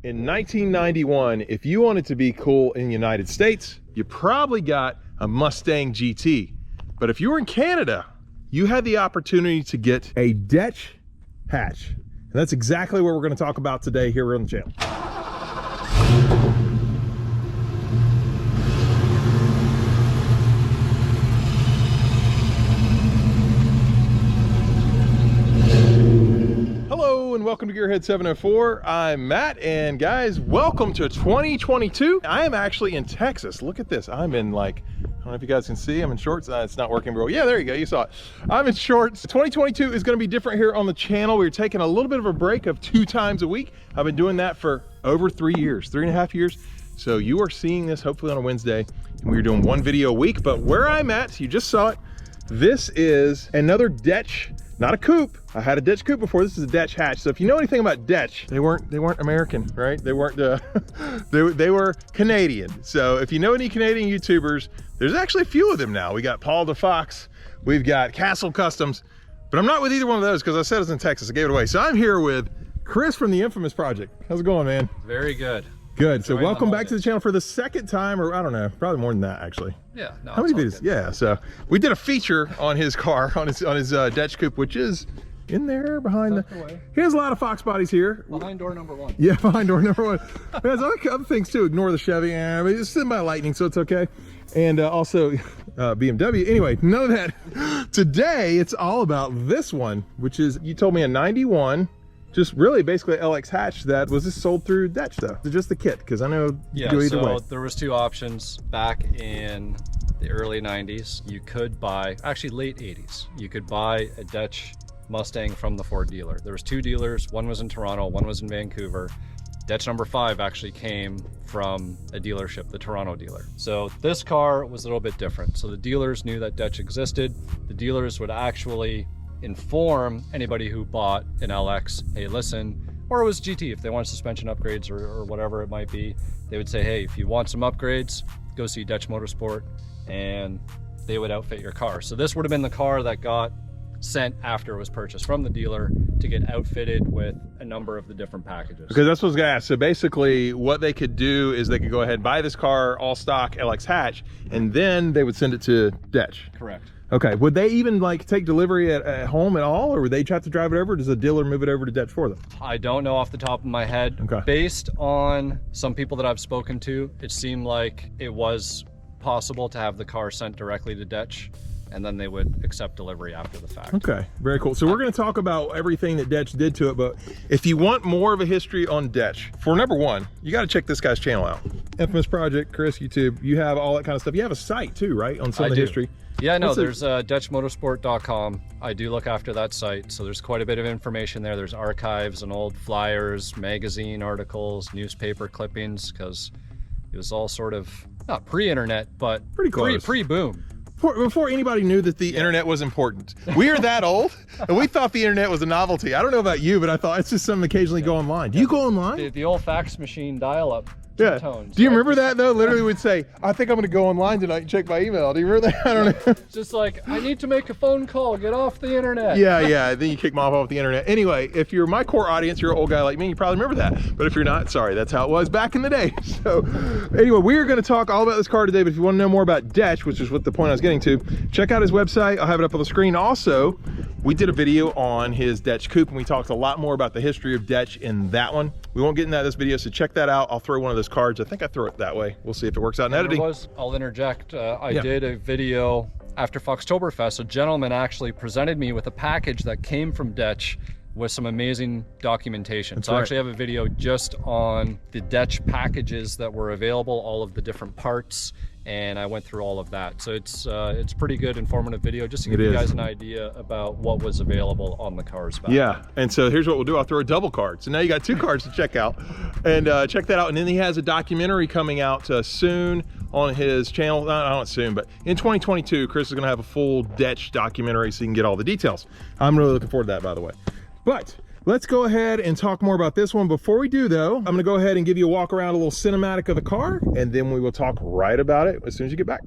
In 1991, if you wanted to be cool in the United States, you probably got a Mustang GT. But if you were in Canada, you had the opportunity to get a Detch Hatch. And that's exactly what we're going to talk about today here on the channel. Hello and welcome to Gearhead 704. I'm Matt, and guys, welcome to 2022. I am actually in Texas. Look at this. I'm in I don't know if you guys can see, I'm in shorts. It's not working real. Yeah, there you go, you saw it. I'm in shorts. 2022 is gonna be different here on the channel. We're taking a little bit of a break of 2 times a week. I've been doing that for over 3 years, 3.5 years. So you are seeing this hopefully on a Wednesday, and we're doing 1 video a week. But where I'm at, you just saw it. This is another Detch, not a coupe. I had a Detch coupe before. This is a Detch Hatch. So if you know anything about Detch, they weren't American, right? They weren't they were Canadian. So if you know any Canadian YouTubers, there's actually a few of them now. We got Paul the Fox, we've got KASL Customs, but I'm not with either one of those because I said I was in Texas. I gave it away. So I'm here with Chris from the Infamous Project. How's it going, man? Very good. Good. So welcome back to the channel for the 2nd time, or I don't know, probably more than that actually. Yeah. No, how many videos? Yeah. So we did a feature on his car, on his Detch coupe, which is in there behind the. He has a lot of Fox bodies here. Behind door number 1. Yeah, behind door number 1. There's other things too. Ignore the Chevy. Yeah, but it's sitting by Lightning, so it's okay. And also BMW. Anyway, none of that. Today it's all about this one, which is, you told me, a 91. Just really basically LX Hatch that was just sold through Detch though. So just the kit, because I know you do either way. There was 2 options back in the early 90s. You could buy, actually late 80s, you could buy a Detch Mustang from the Ford dealer. There was 2 dealers, one was in Toronto, one was in Vancouver. Detch number 5 actually came from a dealership, the Toronto dealer. So this car was a little bit different. So the dealers knew that Detch existed. The dealers would actually inform anybody who bought an LX, hey, listen, or it was GT, if they want suspension upgrades or whatever it might be, they would say, hey, if you want some upgrades, go see Detch Motorsport, and they would outfit your car. So this would have been the car that got sent after it was purchased from the dealer to get outfitted with a number of the different packages. Because that's what I was gonna ask. So basically what they could do is they could go ahead and buy this car, all stock LX Hatch, and then they would send it to Detch. Correct. Okay, would they even take delivery at home at all, or would they have to drive it over, or does the dealer move it over to Detch for them? I don't know off the top of my head. Okay. Based on some people that I've spoken to, it seemed like it was possible to have the car sent directly to Detch, and then they would accept delivery after the fact. Okay, very cool. So we're gonna talk about everything that Detch did to it, but if you want more of a history on Detch, for number 1, you gotta check this guy's channel out. Infamous Project, Chris, YouTube, you have all that kind of stuff. You have a site too, right, on some of the history? Yeah, no, there's DetchMotorsport.com. I do look after that site, so there's quite a bit of information there. There's archives and old flyers, magazine articles, newspaper clippings, because it was all sort of, not pre-internet, but pretty close. Pre-boom. Before anybody knew that the internet was important. We are that old, and we thought the internet was a novelty. I don't know about you, but I thought it's just something occasionally go online. Do you go online? The old fax machine dial-up. Yeah. Tones, do you remember that though? Literally would say, I think I'm gonna go online tonight and check my email. Do you remember that? I don't know. Just like, I need to make a phone call, get off the internet. Yeah, then you kick them off the internet. Anyway, if you're my core audience, you're an old guy like me, you probably remember that. But if you're not, sorry, that's how it was back in the day. So anyway, we're gonna talk all about this car today, but if you wanna know more about Detch, which is what the point I was getting to, check out his website. I'll have it up on the screen. Also, we did a video on his Detch coupe, and we talked a lot more about the history of Detch in that one. We won't get into that in this video, so check that out. I'll throw one of those cards. I think I throw it that way. We'll see if it works out in editing. I'll interject. I did a video after FOXBODY. A gentleman actually presented me with a package that came from Detch with some amazing documentation. That's so right. I actually have a video just on the Detch packages that were available, all of the different parts, and I went through all of that. So it's pretty good, informative video, just to give you guys an idea about what was available on the cars back then. And so here's what we'll do. I'll throw a double card. So now you got 2 cards to check out, and check that out. And then he has a documentary coming out soon on his channel. Not soon, but in 2022, Chris is gonna have a full Detch documentary so you can get all the details. I'm really looking forward to that, by the way. But let's go ahead and talk more about this one. Before we do though, I'm gonna go ahead and give you a walk around, a little cinematic of the car, and then we will talk right about it as soon as you get back.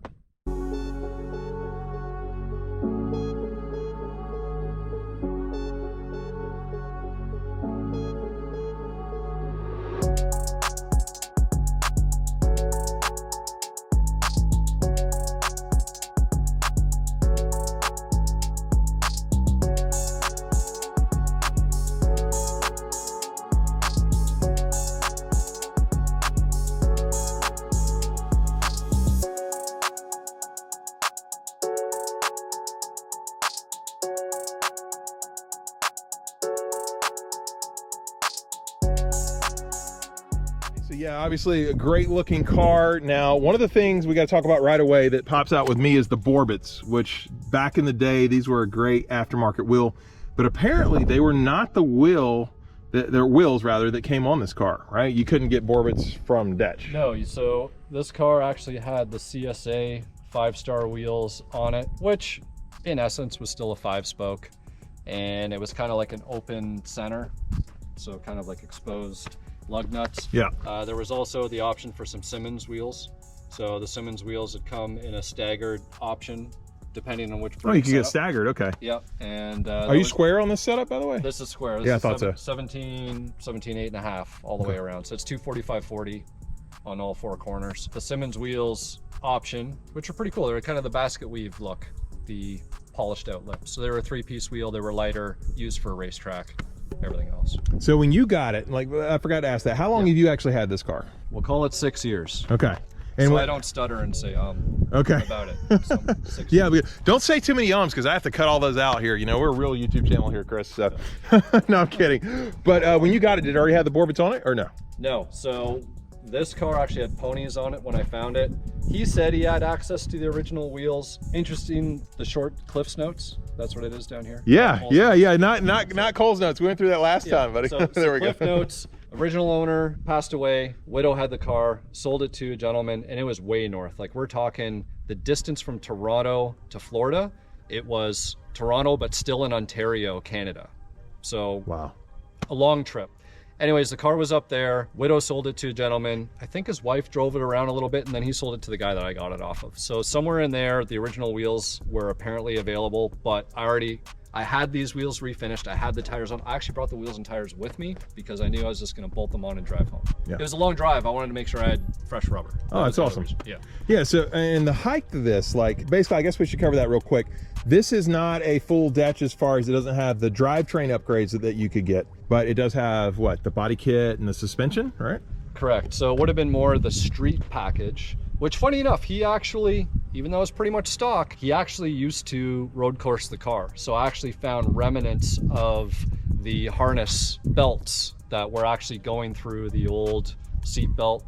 Yeah, obviously a great looking car. Now, one of the things we got to talk about right away that pops out with me is the Borbets, which back in the day, these were a great aftermarket wheel, but apparently they were not the wheel, their wheels rather, that came on this car, right? You couldn't get Borbets from Detch. No, so this car actually had the CSA 5-star wheels on it, which in essence was still a 5-spoke, and it was kind of like an open center, so kind of like exposed lug nuts. Yeah. There was also the option for some Simmons wheels. So the Simmons wheels would come in a staggered option depending on which. Oh, you can get staggered. Okay. Yep. And are you square on this setup, by the way? This is square. This yeah, I is thought so. 17, 8.5 all the way around. So it's 245/40 on all 4 corners. The Simmons wheels option, which are pretty cool. They're kind of the basket weave look, the polished out lips. So they were a 3-piece wheel. They were lighter, used for a racetrack. Everything else. So when you got it, like I forgot to ask that, how long have you actually had this car? We'll call it 6 years. Okay. And so I don't stutter and say okay about it. So 6 yeah, years. don't say too many because I have to cut all those out here. You know, we're a real YouTube channel here, Chris. So no, I'm kidding. But when you got it, did it already have the Borbets on it or no? No. So this car actually had ponies on it when I found it. He said he had access to the original wheels. Interesting, the short Cliff's Notes. That's what it is down here. Yeah, yeah. Not Cole's Notes. We went through that last time, buddy. So, there we Cliff go. Notes. Original owner passed away. Widow had the car, sold it to a gentleman, and it was way north. Like we're talking the distance from Toronto to Florida. It was Toronto, but still in Ontario, Canada. So wow, a long trip. Anyways, the car was up there. Widow sold it to a gentleman. I think his wife drove it around a little bit, and then he sold it to the guy that I got it off of. So somewhere in there, the original wheels were apparently available, but I had these wheels refinished. I had the tires on. I actually brought the wheels and tires with me because I knew I was just going to bolt them on and drive home. Yeah. It was a long drive. I wanted to make sure I had fresh rubber. Oh, that's awesome. Yeah. Yeah. So, and the height of this, like basically, I guess we should cover that real quick. This is not a full Detch as far as it doesn't have the drivetrain upgrades that you could get, but it does have what, the body kit and the suspension, right? Correct. So it would have been more the street package, which funny enough, he actually, even though it's pretty much stock, he actually used to road course the car. So I actually found remnants of the harness belts that were actually going through the old seat belt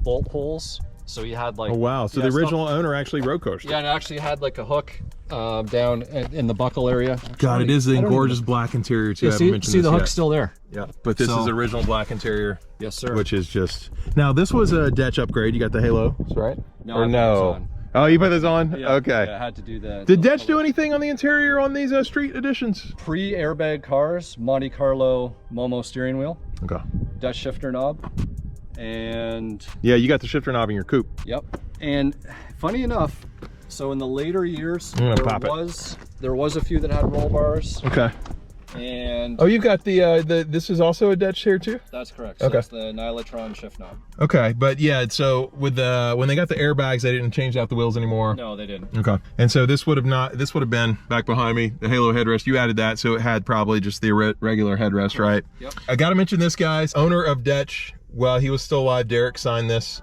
bolt holes. So he had like, oh wow, so the original owner actually road coursed. Yeah, and it actually had like a hook down in the buckle area. God, it is in gorgeous black interior too. Yeah, see the hook's still there. Yeah, but this is original black interior. Yes, sir. Which is just, now this was a Detch upgrade. You got the Halo, right? No, or no? Oh, you put this on? Yeah, okay. Yeah, I had to do that. Did Detch do anything on the interior on these street editions? Pre-airbag cars, Monte Carlo Momo steering wheel. Okay. Dutch shifter knob. And yeah, you got the shifter knob in your coupe. Yep. And funny enough, so in the later years, there was a few that had roll bars. Okay. And oh, you've got the this is also a Detch here too? That's correct. So it's the Nylotron shift knob. Okay, but yeah, so with when they got the airbags, they didn't change out the wheels anymore. No, they didn't. Okay. And so this would have been back behind me, the Halo headrest. You added that, so it had probably just the regular headrest, right? Yep. I got to mention this, guys. Owner of Detch, while he was still alive, Derek signed this.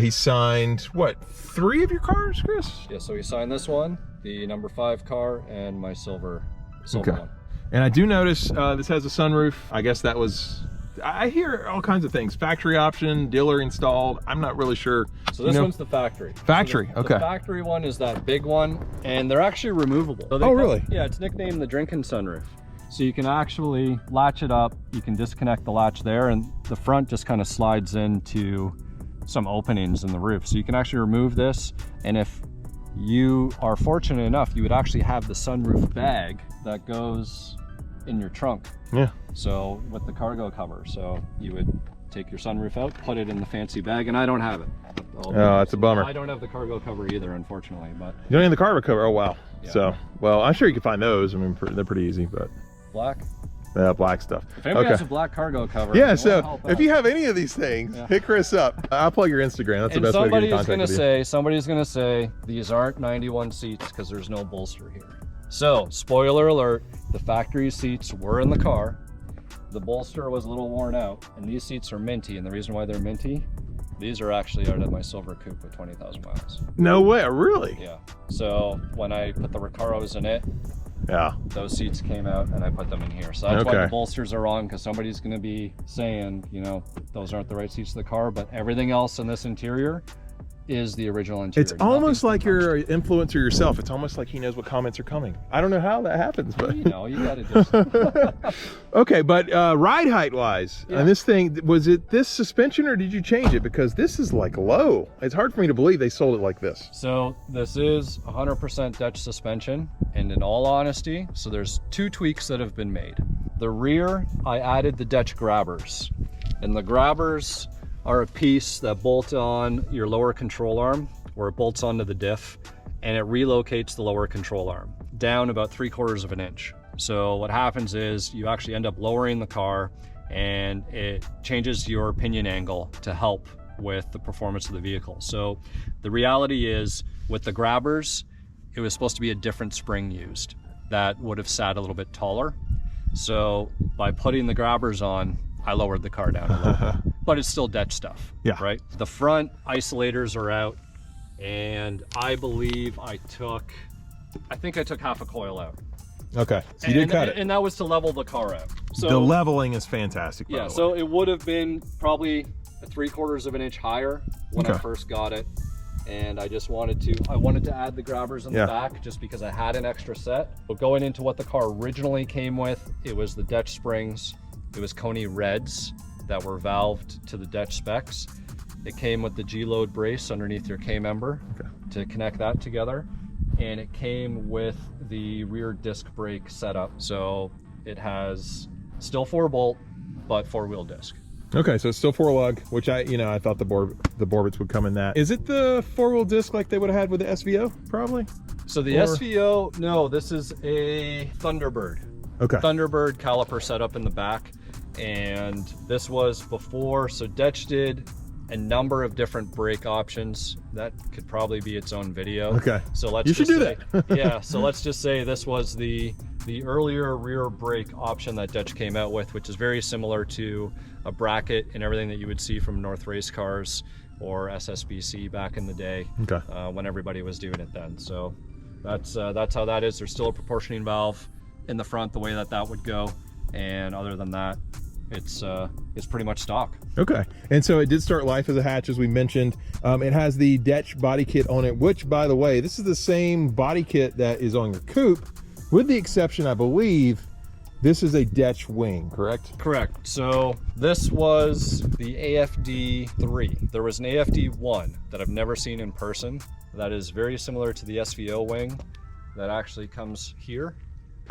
He signed what, 3 of your cars, Chris? Yeah, so he signed this one, the number 5 car, and my silver one. And I do notice this has a sunroof. I guess that was, I hear all kinds of things. Factory option, dealer installed. I'm not really sure. So this one's the factory. Factory, so okay. The factory one is that big one, and they're actually removable. So really? Yeah, it's nicknamed the drinking sunroof. So you can actually latch it up. You can disconnect the latch there, and the front just kind of slides into some openings in the roof. So you can actually remove this, and if you are fortunate enough, you would actually have the sunroof bag that goes in your trunk. Yeah. So with the cargo cover, so you would take your sunroof out, put it in the fancy bag, and I don't have it. Oh, that's a bummer. I don't have the cargo cover either, unfortunately. But you don't have the cargo cover. Oh wow. Yeah. So, well, I'm sure you can find those. I mean, they're pretty easy, but black. Yeah, black stuff. If anybody has a black cargo cover, yeah. So if you have any of these things, hit Chris up. I'll plug your Instagram. That's the best way to get in contact with you. Somebody's gonna say these aren't 91 seats because there's no bolster here. So, spoiler alert, the factory seats were in the car. The bolster was a little worn out, and these seats are minty, and the reason why they're minty, these are actually out of my silver coupe with 20,000 miles. No way, really? Yeah. So, when I put the Recaros in it, Yeah. Those seats came out and I put them in here. So that's why the bolsters are on, because somebody's going to be saying, you know, those aren't the right seats of the car, but everything else in this interior is the original interior. It's almost like you're an influencer yourself. It's almost like he knows what comments are coming. I don't know how that happens, but you know, you gotta just okay, but ride height wise, yeah. And this thing, was it this suspension or did you change it? Because this is like low. It's hard for me to believe they sold it like this. So this is 100% Dutch suspension, and in all honesty, so there's 2 tweaks that have been made. The rear, I added the Dutch grabbers, and the grabbers are a piece that bolt on your lower control arm, where it bolts onto the diff, and it relocates the lower control arm down about 3/4 of an inch. So what happens is you actually end up lowering the car, and it changes your pinion angle to help with the performance of the vehicle. So the reality is, with the grabbers, it was supposed to be a different spring used that would have sat a little bit taller. So by putting the grabbers on, I lowered the car down a little bit, but it's still Dutch stuff, yeah. Right? The front isolators are out, and I believe I think I took half a coil out. Okay, so you did cut it. And that was to level the car out. So the leveling is fantastic, by the way. So it would have been probably 3/4 of an inch higher when I first got it. And I just wanted to add the grabbers in the back, just because I had an extra set. But going into what the car originally came with, it was the Dutch springs. It was Coney Reds that were valved to the Dutch specs. It came with the G-load brace underneath your K-member to connect that together. And it came with the rear disc brake setup. So it has still 4-bolt, but 4-wheel disc. Okay, so it's still 4-lug, which I thought the Borbits would come in that. Is it the 4-wheel disc like they would have had with the SVO, probably? So the SVO, no, this is a Thunderbird. Okay. Thunderbird caliper setup in the back. And this was before, so Dutch did a number of different brake options. That could probably be its own video. Okay. So let's you should just do say, that. yeah, so let's just say this was the earlier rear brake option that Dutch came out with, which is very similar to a bracket and everything that you would see from North Race cars or SSBC back in the day, when everybody was doing it then. So that's how that is. There's still a proportioning valve in the front, the way that would go, and other than that, it's pretty much stock. Okay, and so it did start life as a hatch, as we mentioned. It has the Dutch body kit on it, which, by the way, this is the same body kit that is on your coupe, with the exception, I believe, this is a Dutch wing, correct? Correct. So this was the AFD 3. There was an AFD 1 that I've never seen in person that is very similar to the SVO wing that actually comes here,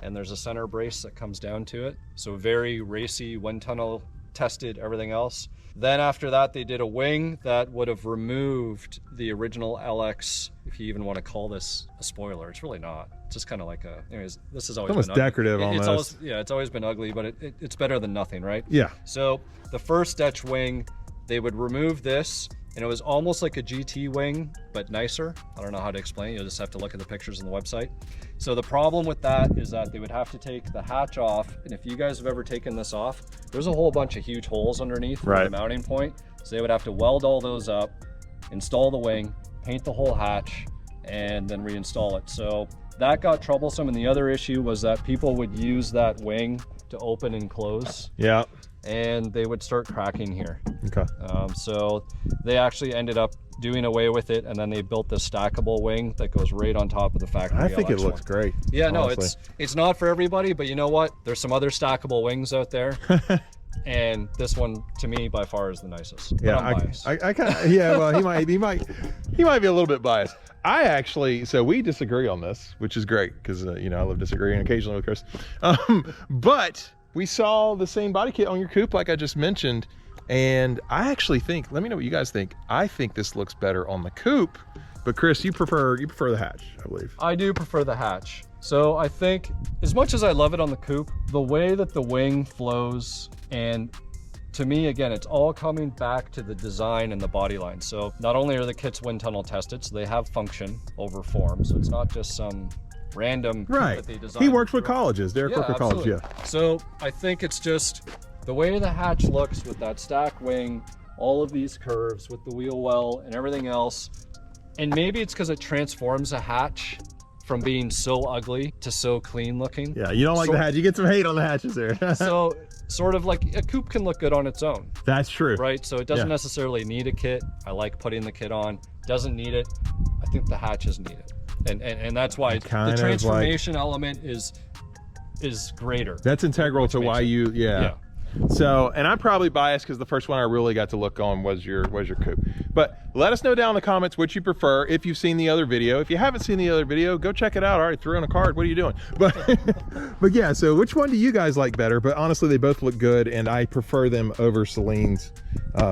and there's a center brace that comes down to it. So very racy, wind tunnel tested, everything else. Then after that, they did a wing that would have removed the original LX, if you even want to call this a spoiler. It's really not. It's just kind of like a, anyways, this has always almost been decorative, almost. It's always been ugly, but it's better than nothing, right? Yeah. So the first Dutch wing, they would remove this, and it was almost like a GT wing, but nicer. I don't know how to explain it. You'll just have to look at the pictures on the website. So the problem with that is that they would have to take the hatch off, and if you guys have ever taken this off, there's a whole bunch of huge holes underneath for the mounting point. So they would have to weld all those up, install the wing, paint the whole hatch, and then reinstall it. So that got troublesome, and the other issue was that people would use that wing to open and close. Yeah. And they would start cracking here. Okay. So they actually ended up doing away with it, and then they built this stackable wing that goes right on top of the factory. I think it looks great. Yeah, honestly. No, it's not for everybody, but you know what? There's some other stackable wings out there. And this one, to me, by far is the nicest. Yeah, I'm biased. I kind of, yeah. Well, he might be a little bit biased. I actually, so we disagree on this, which is great because I love disagreeing occasionally with Chris. But we saw the same body kit on your coupe, like I just mentioned, and I actually think, let me know what you guys think. I think this looks better on the coupe, but Chris, you prefer the hatch, I believe. I do prefer the hatch. So I think, as much as I love it on the coupe, the way that the wing flows, and to me, again, it's all coming back to the design and the body line. So not only are the kits wind tunnel tested, so they have function over form, so it's not just some random that they designed. He works with colleges. Derek worked with college, yeah. So I think it's just the way the hatch looks with that stack wing, all of these curves with the wheel well and everything else. And maybe it's because it transforms a hatch from being so ugly to so clean looking. Yeah, you don't like the hatch. You get some hate on the hatches there. So sort of like a coupe can look good on its own. That's true. Right, so it doesn't necessarily need a kit. I like putting the kit on. Doesn't need it. I think the hatches need it. And that's why the transformation element is greater. That's integral to why you, So, and I'm probably biased because the first one I really got to look on was your coupe. But let us know down in the comments what you prefer if you've seen the other video. If you haven't seen the other video, go check it out. All right, threw in a card. What are you doing? But, but yeah, so which one do you guys like better? But honestly, they both look good, and I prefer them over Celine's,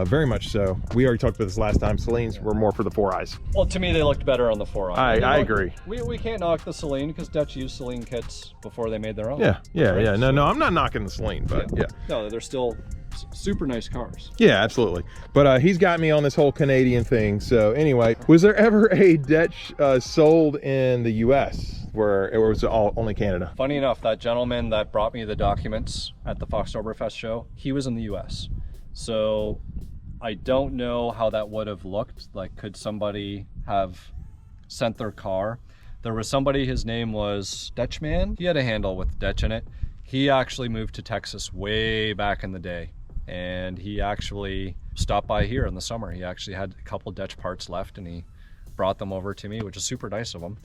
very much so. We already talked about this last time. Celine's were more for the 4 eyes. Well, to me, they looked better on the 4 eyes. I agree. We can't knock the Celine because Dutch used Celine kits before they made their own. Yeah. No, I'm not knocking the Celine, but yeah. No, they're still super nice cars. Yeah, absolutely. But he's got me on this whole Canadian thing. So anyway, was there ever a Dutch sold in the US where it was only Canada? Funny enough, that gentleman that brought me the documents at the Foxtoberfest show, he was in the US. So I don't know how that would have looked. Like, could somebody have sent their car? There was somebody, his name was Dutchman. He had a handle with Dutch in it. He actually moved to Texas way back in the day. And he actually stopped by here in the summer. He actually had a couple Dutch parts left and he brought them over to me, which is super nice of him.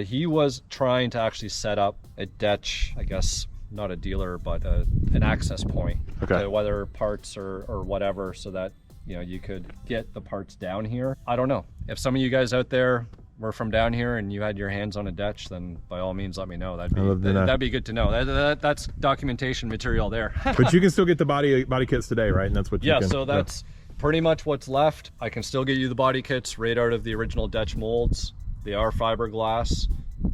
He was trying to actually set up a Dutch, I guess, not a dealer, but an access point to whether parts or whatever, so that, you know, you could get the parts down here. I don't know. If some of you guys out there were from down here and you had your hands on a Dutch, then by all means let me know. That'd be good to know. That's documentation material there. But you can still get the body kits today, right? And that's what you can. So that's pretty much what's left. I can still get you the body kits right out of the original Dutch molds. They are fiberglass.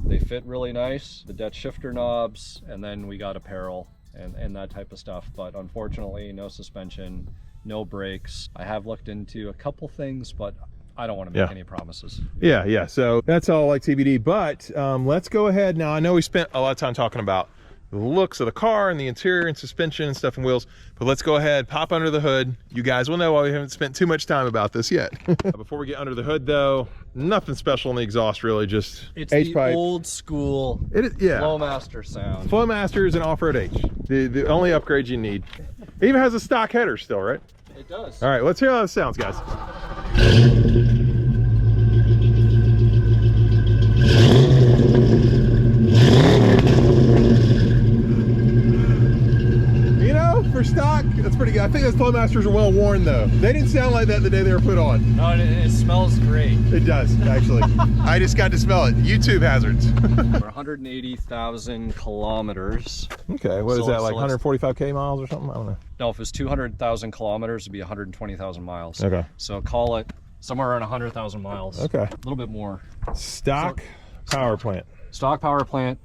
They fit really nice. The Dutch shifter knobs, and then we got apparel and that type of stuff. But unfortunately, no suspension, no brakes. I have looked into a couple things, but I don't want to make any promises. Yeah. So that's all like TBD. But let's go ahead now. I know we spent a lot of time talking about the looks of the car and the interior and suspension and stuff and wheels, but let's go ahead, pop under the hood. You guys will know why we haven't spent too much time about this yet. Before we get under the hood though, nothing special in the exhaust really, just it's H-pipe. The old school Flowmaster sound. Flowmaster is an off-road H. The only upgrade you need. It even has a stock header still, right? It does. All right, let's hear how it sounds, guys. For stock, that's pretty good. I think those Flowmasters are well worn though. They didn't sound like that the day they were put on. No, it smells great. It does, actually. I just got to smell it. YouTube hazards. 180,000 kilometers. Okay, what is that, like 145K miles or something? I don't know. No, if it's 200,000 kilometers, it'd be 120,000 miles. Okay. So call it somewhere around 100,000 miles. Okay. A little bit more. Stock power plant. Stock power plant.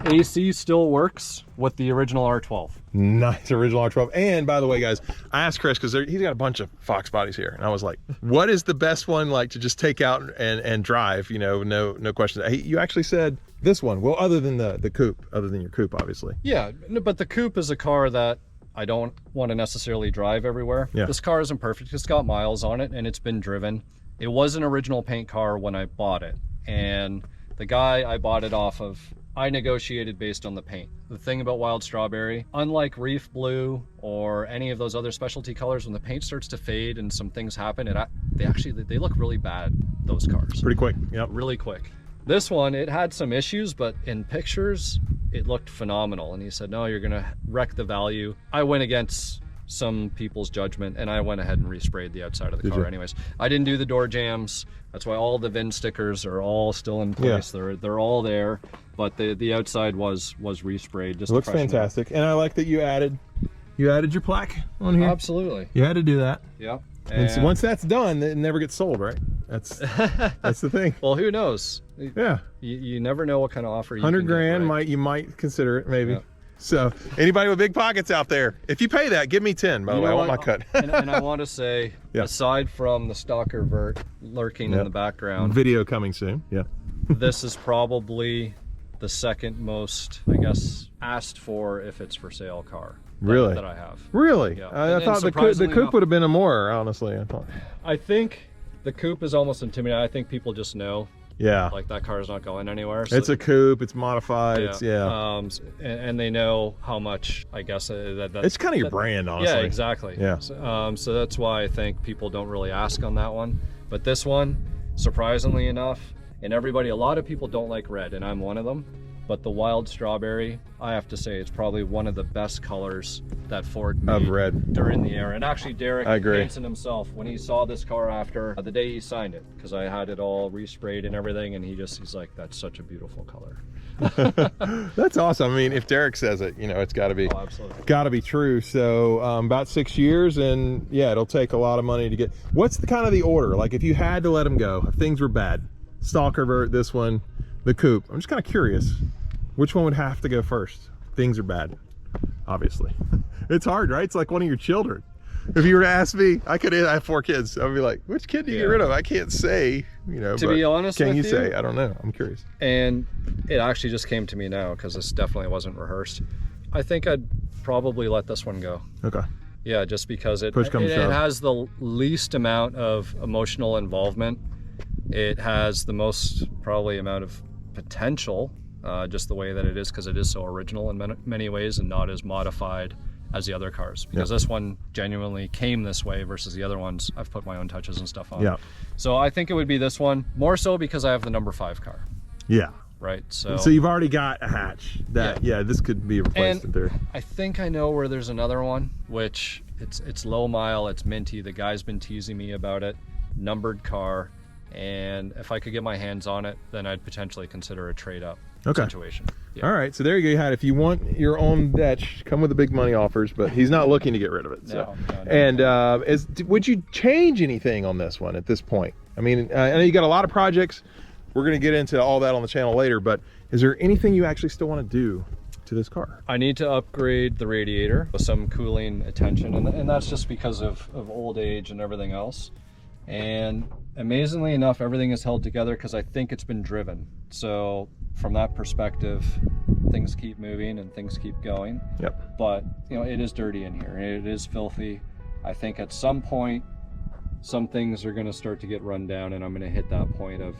AC still works with the original R12. Nice original R12. And by the way, guys, I asked Chris because he's got a bunch of Fox bodies here, and I was like, "What is the best one like to just take out and drive?" You know, no question. You actually said this one. Well, other than the coupe, other than your coupe, obviously. Yeah, but the coupe is a car that I don't want to necessarily drive everywhere. Yeah. This car isn't perfect. It's got miles on it, and it's been driven. It was an original paint car when I bought it, and the guy I bought it off of, I negotiated based on the paint. The thing about Wild Strawberry, unlike Reef Blue or any of those other specialty colors, when the paint starts to fade and some things happen, they look really bad, those cars. Pretty quick, yep. Really quick. This one, it had some issues, but in pictures, it looked phenomenal. And he said, no, you're gonna wreck the value. I went against some people's judgment and I went ahead and resprayed the outside of the car anyways. I didn't do the door jams. That's why all the VIN stickers are all still in place. Yeah. They're all there, but the outside was resprayed. Just looks fantastic. And I like that you added your plaque on here. Absolutely. You had to do that. Yeah. And so once that's done, it never gets sold, right? That's the thing. Well, who knows? Yeah. You never know what kind of offer you 100 can grand, get, right? you might consider it, maybe. Yeah. So anybody with big pockets out there, if you pay that, give me 10, by the way. I want my cut. and I want to say, aside from the stalker vert lurking in the background. Video coming soon, this is probably the second most, I guess, asked for if it's for sale car. Really? That I have. Really? Yeah. I thought the coupe would have been a more, honestly. I think the coupe is almost intimidating. I think people just know. Yeah. Like that car is not going anywhere. So It's a coupe. It's modified. yeah. It's yeah. And they know how much, I guess, that It's kind of your brand, honestly. Yeah, exactly. Yeah. So that's why I think people don't really ask on that one. But this one, surprisingly enough, and a lot of people don't like red, and I'm one of them. But the wild strawberry, I have to say, it's probably one of the best colors that Ford made Of red. during the era. And actually, Derek I agree. Hansen himself, when he saw this car after the day he signed it, because I had it all resprayed and everything, and he's like, that's such a beautiful color. That's awesome. I mean, if Derek says it, you know, it's got to be, Oh, absolutely. got to be true. So about 6 years, and yeah, it'll take a lot of money to get. What's the kind of the order? Like, if you had to let them go, if things were bad, Stalker Vert, this one, the coupe. I'm just kind of curious, which one would have to go first? Things are bad, obviously. It's hard, right? It's like one of your children. If you were to ask me, I have 4 kids. I'd be like, which kid do you get rid of? I can't say, you know. To be honest can with you you, say? I don't know. I'm curious. And it actually just came to me now, because this definitely wasn't rehearsed. I think I'd probably let this one go. Okay. Yeah, just because it Push comes to shove. has the least amount of emotional involvement. It has the most probably amount of potential, just the way that it is, because it is so original in many ways and not as modified as the other cars, because this one genuinely came this way versus the other ones I've put my own touches and stuff on. Yeah. So I think it would be this one, more so because I have the number 5 car. Yeah. Right. So you've already got a hatch that this could be replaced in theory. I think I know where there's another one, which it's low mile, it's minty. The guy's been teasing me about it. Numbered car, and if I could get my hands on it, then I'd potentially consider a trade up situation. Yeah. All right, so there you go. You had, if you want your own Detch, come with the big money offers, but he's not looking to get rid of it. So. No. And would you change anything on this one at this point? I mean, I know you got a lot of projects. We're going to get into all that on the channel later, but is there anything you actually still want to do to this car? I need to upgrade the radiator with some cooling attention, and that's just because of old age and everything else. And amazingly enough, everything is held together because I think it's been driven. So from that perspective, things keep moving and things keep going. Yep. But you know, it is dirty in here. It is filthy. I think at some point, some things are going to start to get run down, and I'm going to hit that point of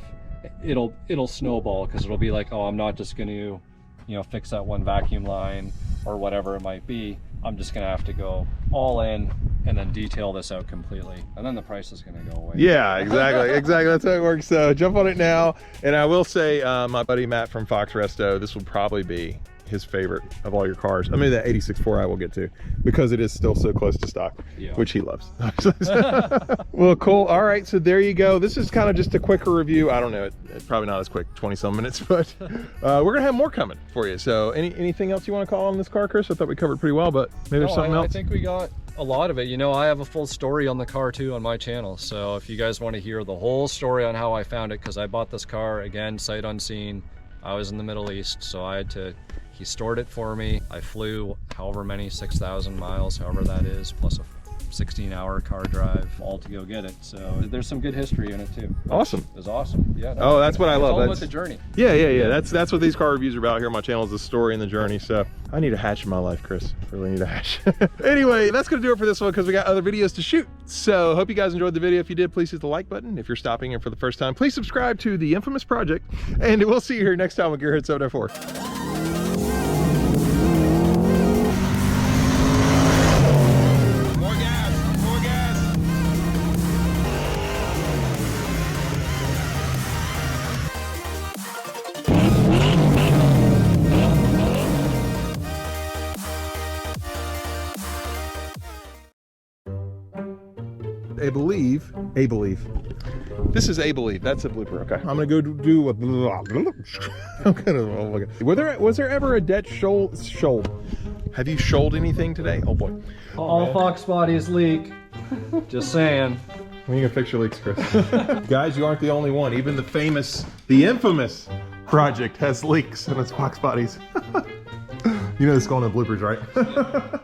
it'll snowball, because it'll be like, oh, I'm not just going to, you know, fix that one vacuum line or whatever it might be. I'm just going to have to go all in and then detail this out completely, and then the price is going to go away. Yeah, exactly. Exactly. That's how it works. So jump on it now. And I will say, my buddy Matt from Fox Resto, this will probably be his favorite of all your cars. I mean, that 86.4 I will get to, because it is still so close to stock, which he loves. Well, cool. All right, so there you go. This is kind of just a quicker review. I don't know, it's probably not as quick, 20-some minutes, but we're gonna have more coming for you. So anything else you want to call on this car, Chris? I thought we covered pretty well, but maybe there's something else. I think we got a lot of it. You know, I have a full story on the car too on my channel, so if you guys want to hear the whole story on how I found it, because I bought this car again sight unseen. I was in the Middle East, so I had to, he stored it for me. I flew however many, 6,000 miles, however that is, plus a 16-hour car drive, all to go get it. So there's some good history in it too. Awesome. It's awesome. Yeah. Oh, that's what I love. It's all about the journey. Yeah. That's what these car reviews are about here on my channel, is the story and the journey. So I need a hatch in my life, Chris. I really need a hatch. Anyway, that's gonna do it for this one, because we got other videos to shoot. So hope you guys enjoyed the video. If you did, please hit the like button. If you're stopping in for the first time, please subscribe to The Infamous Project, and we'll see you here next time with Gearhead 704. A believe. This is a believe. That's a blooper. Okay. I'm gonna go do a. I'm gonna. Oh my God. Was there ever a Detch shoal? Have you shoaled anything today? Oh boy. All Fox bodies leak. Just saying. When are you gonna fix your leaks, Chris? Guys, you aren't the only one. Even the infamous project has leaks in its Fox bodies. You know this is going in bloopers, right?